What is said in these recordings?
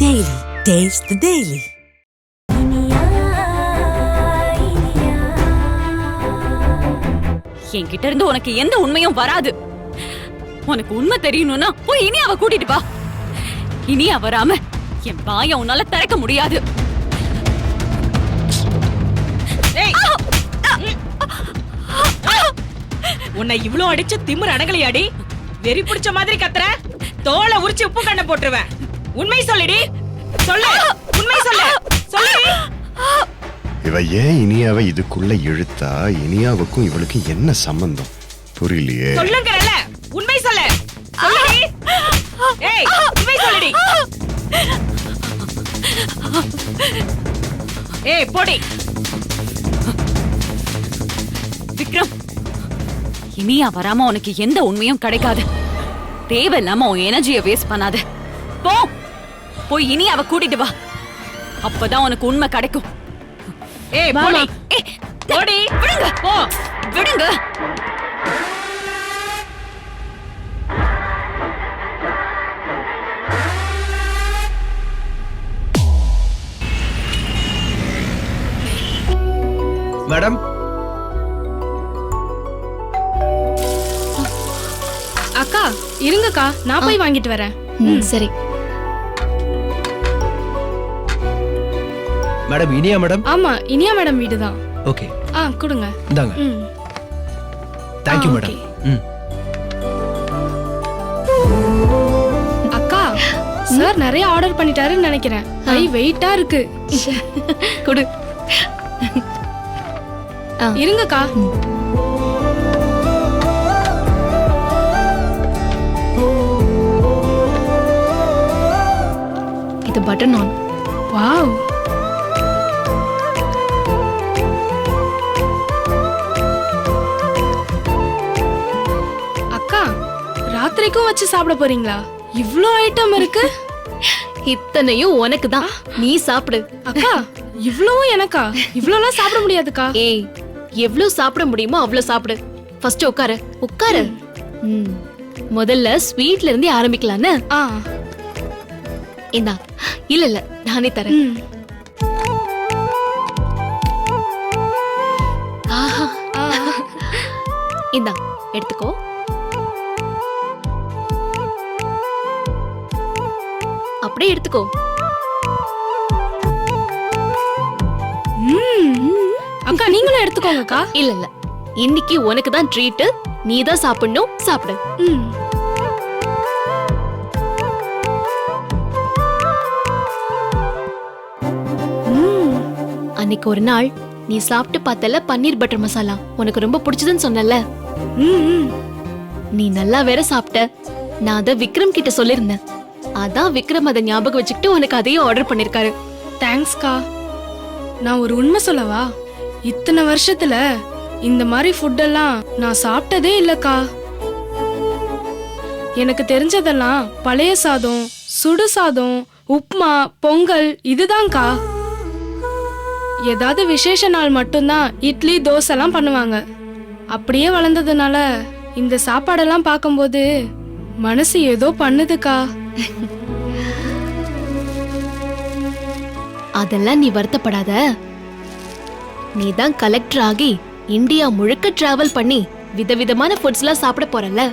Daily. Taste the Daily. என்கிட்ட இருந்து உனக்கு எந்த உண்மையும் வராது. உனக்கு உண்மை தெரியணும்னா போய் இனியாவை கூட்டிட்டு வா. இனியா வராம என் வாய உன்னால திறக்க முடியாது. உன்னை இவ்ளோ அடிச்சு திமிர் அடங்கலையாடி? வெறி பிடிச்ச மாதிரி கத்துற, தோலை உரிச்சு உப்பு கண்ண போட்டுருவேன். உண்மை சொல்லுடி, சொல்லு, உண்மை சொல்லு, சொல்லுடி. இவ ஏன் இனியாவை இதுக்குள்ள இழுத்தா? இனியாவுக்கும் இவளுக்கு என்ன சம்பந்தம் புரியலையே. சொல்லுங்கறல, உண்மை சொல்லு, சொல்லுடி. ஏய், உண்மை சொல்லுடி. ஏய், போடி. விக்ரம், இனியா வராம உனக்கு எந்த உண்மையும் கிடைக்காது. தேவையில்லாம உன் எனர்ஜியை வேஸ்ட் பண்ணாத. போ, போய் இனியாவை கூட்டிட்டு வா. அப்பதான் உனக்கு உண்மை கிடைக்கும். ஏய், போடி. போடி. விடுங்க, போ, விடுங்க. மேடம், அக்கா இருங்கக்கா, நான் போய் வாங்கிட்டு வரேன். சரி மேடம். இனியா மேடம்? ஆமா, இனியா மேடம் வீடு தான். ஓகே, கொடுங்க. இந்தாங்க. Thank you madam. அக்கா, சார் நிறைய ஆர்டர் பண்ணிட்டாருன்னு நினைக்கிறேன். கை வெயிட்டா இருக்கு. குடு. இருங்கக்கா. இது பட்டர் நான். வாவ். அக்கா, ராத்திரிக்கும் வச்சு சாப்பிட போறீங்களா? இவ்ளோ ஐட்டம் இருக்கு. இத்தனையும் உனக்கு தான், நீ சாப்பிடு. அக்கா, இவ்ளோவும் எனக்கா? இவ்ளோலாம் சாப்பிட முடியாதுக்கா. ஏய், எவ்வளவு சாப்பிட முடியுமோ அவ்வளவு சாப்பிடு. ஃபர்ஸ்ட் உட்காரு, உட்காரு. முதல்ல ஸ்வீட்ல இருந்து ஆரம்பிக்கலான்னு. இந்தா. இல்ல இல்ல, நானே தரேன். இந்தா, எடுத்துக்கோ. அப்படியே எடுத்துக்கோ. அக்கா, நீங்களும் எடுத்துக்கோங்கக்கா. இல்ல இல்ல, இன்னைக்கு உனக்கு தான் ட்ரீட். நீ தான் சாப்பிடணும், சாப்பிடு. அன்னைக்கு ஒரு நாள் நீ சாப்பிட்டு பார்த்தல பன்னீர் பட்டர் மசாலா, உனக்கு ரொம்ப பிடிச்சதுன்னு சொன்னல. நீ நல்லா வேற சாப்பிட்ட. நான் அத விக்ரம் கிட்ட சொல்லிருந்தேன். அதான் விக்ரம் அதை ஞாபகம் வச்சுக்கிட்டு உனக்கு அதையும் ஆர்டர் பண்ணிருக்காரு. தேங்க்ஸ்க்கா. நான் ஒரு உண்மை சொல்லவா? இத்தனை வருஷத்துல இந்த மாதிரி ஃபுட் எல்லாம் நான் சாப்பிட்டதே இல்லக்கா. எனக்கு தெரிஞ்சதெல்லாம் பழைய சாதம், சுடு சாதம், உப்மா, பொங்கல் இதுதான்க்கா. ஏதாவது விசேஷ நாள் மட்டும்தான் இட்லி, தோசை எல்லாம் பண்ணுவாங்க. அப்படியே வளர்ந்ததுனால இந்த சாப்பாடெல்லாம் பார்க்கும்போது மனசு ஏதோ பண்ணுதுக்கா. அதெல்லாம் நீ வருத்தப்படாத. நீ தான் கலெக்டர் ஆகி இந்தியா முழுக்க டிராவல் பண்ணி விதவிதமான ஃபுட்ஸ் எல்லாம் சாப்பிட போறல.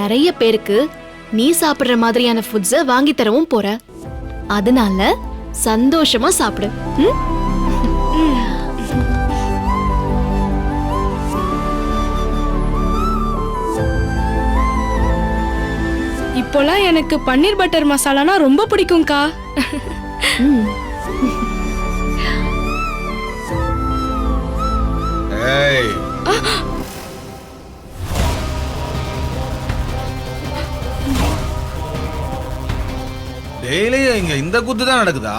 நிறைய பேருக்கு நீ சாப்பிடுற மாதிரியான ஃபுட்ஸ வாங்கி தரவும் போற. அதனால சந்தோஷமா சாப்பிடு. இப்போலாம் எனக்கு பன்னீர் பட்டர் மசாலானா ரொம்ப பிடிக்கும்க்கா. டெய்லியும் இங்க இந்த குத்து தான் நடக்குதா?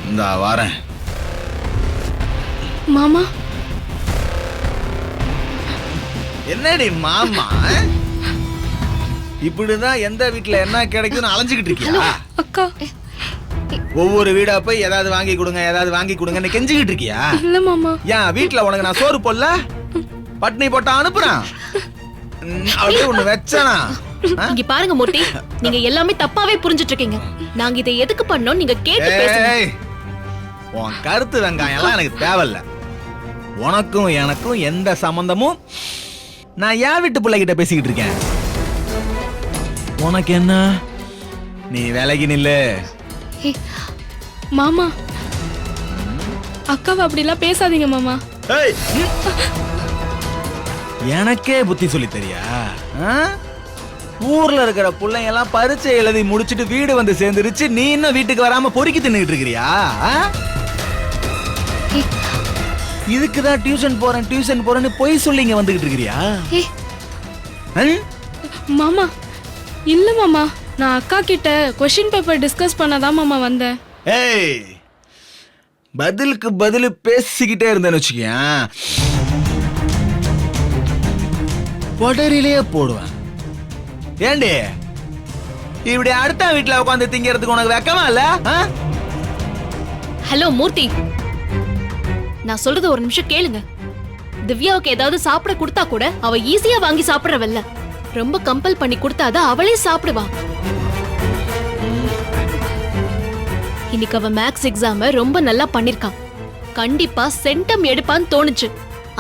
இந்தா வாரேன். மாமா, என்னடி மாமா? இப்படிதான் எந்த வீட்டுல என்ன கிடைக்கும்னு அலைஞ்சுக்கிட்டு இருக்கியா? அக்கா ஒவ்வொரு வீடா போய் ஏதாவது வாங்கி கொடுங்கன்னு கெஞ்சிக்கிட்டு இருக்கியா? இல்ல மாமா. ஏன் வீட்டுல உனக்கு நான் சோறு போடல? பட்னி போட்டா அனுப்புறான். அப்படியே ஒண்ணு வச்சானா? இங்க பாருங்க மூர்த்தி, நீங்க எல்லாமே தப்பாவே புரிஞ்சிட்டு இருக்கீங்க. நாங்க இதை எதுக்கு பண்ணோம் நீங்க கேட்டு பேசுங்க. உன் கருத்து வெங்காயம் எல்லாம் எனக்கு தேவையில்ல. உனக்கும் எனக்கும் எந்த சம்பந்தமும். நான் ஏன் வீட்டு பிள்ளைகிட்ட பேசிக்கிட்டு இருக்கேன். உனக்கு என்ன? நீ விலகி நில்லு. மாமா, அக்காவை அப்படிலாம் பேசாதீங்க மாமா. ஏய், எனக்கே புத்தி சொல்லி தெரியா? ஊர்ல இருக்கிற பிள்ளைங்க எல்லாம் பரீட்சை எழுதி முடிச்சிட்டு வீடு வந்து சேர்ந்துருச்சு. நீ இன்னும் வீட்டுக்கு வராம பொறுக்கி தின்னுட்டு இருக்கிறியா? இதுக்குதான் டியூஷன் போறேன்னு பொய் சொல்லி இங்க வந்துகிட்டு இருக்கிறியா? மாமா, இல்ல மாமா, நான் அக்கா கிட்ட கொஸ்டின் பேப்பர் டிஸ்கஸ் பண்ணதான் மாமா வந்தேன். ஏய், பதிலுக்கு பதில் பேசிக்கிட்டே இருந்தேன்னு வச்சுக்கேன், பொடரிலேயே போடுவேன். ஏண்டி இப்படி அடுத்த வீட்டுல உட்காந்து திங்கிறதுக்கு உனக்கு வெக்கமா இல்ல? ஹலோ மூர்த்தி, நான் சொல்றது ஒரு நிமிஷம் கேளுங்க. திவ்யாவுக்கு ஏதாவது சாப்பிட கொடுத்தா கூட அவ ஈஸியா வாங்கி சாப்பிடறவல்ல. ரொம்ப கம்பல் பண்ணி கொடுத்தாதான் அவளே சாப்பிடுவா. இன்னைக்கு அவ மேக்ஸ் எக்ஸாம ரொம்ப நல்லா பண்ணிருக்கான். கண்டிப்பா சென்டம் எடுப்பான்னு தோணுச்சு.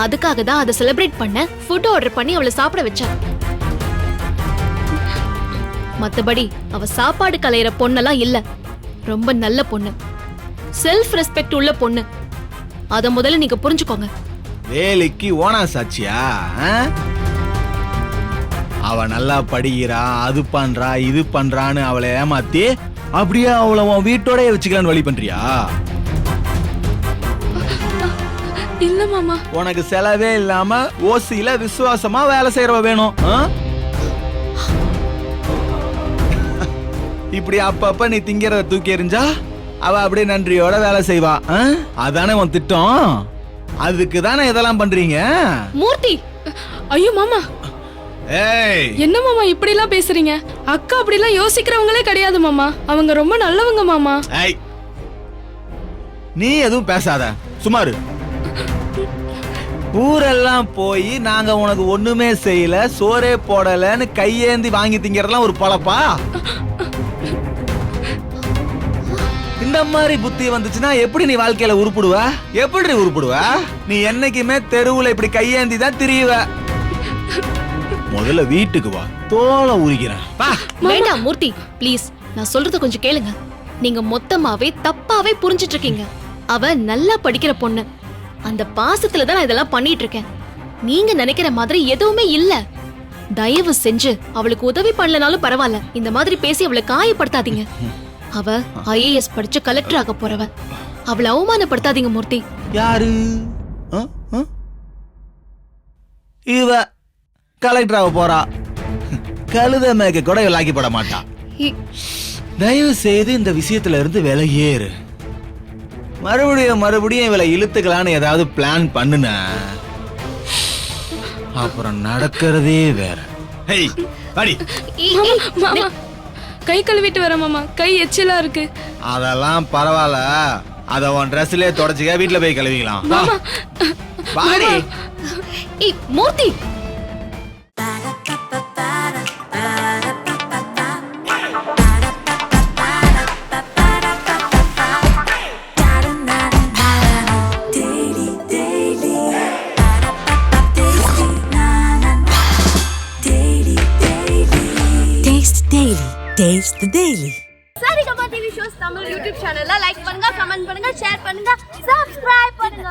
அதுக்காக தான் அதை செலிப்ரேட் பண்ண ஃபுட் ஆர்டர் பண்ணி அவளை சாப்பிட வச்சேன். மத்தபடி அவ சாப்பாடு கலையிற பொண்ணெல்லாம் இல்ல. ரொம்ப நல்ல பொண்ணு, செல்ஃப் ரெஸ்பெக்ட் உள்ள பொண்ணு. அத முதல்ல நீங்க புரிஞ்சுக்கோங்க. வேலைக்கு ஓனா சாட்சியா? அவ நல்லா படிக்கிறா, அது பண்றா, இது பண்றான்னு அவளை ஏமாத்தி அப்படியே அவளை உன் வீட்டோட வச்சுக்கலான்னு வழி பண்றியா? இல்ல மாமா. உனக்கு செலவே இல்லாம ஓசியில விசுவாசமா வேலை செய்யறவ வேணும். இப்படி அப்பப்ப நீ திங்கிறத தூக்கி எறிஞ்சா அவ அப்படியே நன்றியோட வேலை செய்வா. அதானே உன் திட்டம். அதுக்கு தானே இதெல்லாம் பண்றீங்க. மூர்த்தி, ஐயோ மாமா, ஏய், என்ன மாமா இப்படி எல்லாம் பேசுறீங்க? அக்கா அப்படி எல்லாம் யோசிக்கிறவங்களே கிடையாது மாமா. அவங்க ரொம்ப நல்லவங்க மாமா. ஏய், நீ எதுவும் பேசாத, சுமாரு. ஊரெல்லாம் போய் நாங்க உனக்கு ஒண்ணுமே செய்யல, சோறே போடலன்னு கையேந்தி வாங்கி திங்கறதெல்லாம் ஒரு பழப்பா? இந்த மாதிரி புத்தி வந்துச்சுன்னா எப்படி நீ வாழ்க்கையில உருப்படுவ? எப்படி உருப்படுவ? நீ என்னைக்குமே தெருவுல இப்படி கையேந்தி தான் திரியுவ. முதல்ல வீட்டுக்கு வா, தோலை உரிக்கிறேன். வேண்டாம் மூர்த்தி, ப்ளீஸ், நான் சொல்றத கொஞ்சம் கேளுங்க. நீங்க மொத்தமாவே தப்பாவே புரிஞ்சிட்டு இருக்கீங்க. அவ நல்லா படிக்கிற பொண்ணு. அந்த பாசத்துல தான் நான் இதெல்லாம் பண்ணிட்டு இருக்கேன். நீங்க நினைக்கிற மாதிரி எதுவுமே இல்ல. தயவு செஞ்சு அவளுக்கு உதவி பண்ணலனாலும் பரவாயில்ல, இந்த மாதிரி பேசி அவளை காயப்படுத்தாதீங்க. அவ IAS படிச்சு கலெக்டர் ஆக போறவ. அவளை அவமானப்படுத்தாதீங்க மூர்த்தி. யாரு? இவ கலெக்டர் ஆக போறா. கழுத மேய்க்க கூட இவளாக்கிப்பட மாட்டா. தயவு செய்து இந்த விஷயத்துல இருந்து விலகியேறு. மறுபடியும் இவளை இழுத்துக்கலான்னு ஏதாவது பிளான் பண்ணுன, அப்புறம் நடக்கிறதே வேற. மாமா, கை கழுவிட்டு வர மாமா. கை எச்சிலா இருக்கு. அதெல்லாம் பரவாயில்ல, அத உன் ட்ரெஸ்லயே தொடச்சுக்க, வீட்டுல போய் கழுவிக்கலாம். பாடி மூர்த்தி, Taste the Daily. Saregama TV shows Tamil YouTube சேனல்ல லைக் பண்ணுங்க, கமெண்ட் பண்ணுங்க, ஷேர் பண்ணுங்க, சப்ஸ்கிரைப் பண்ணுங்க.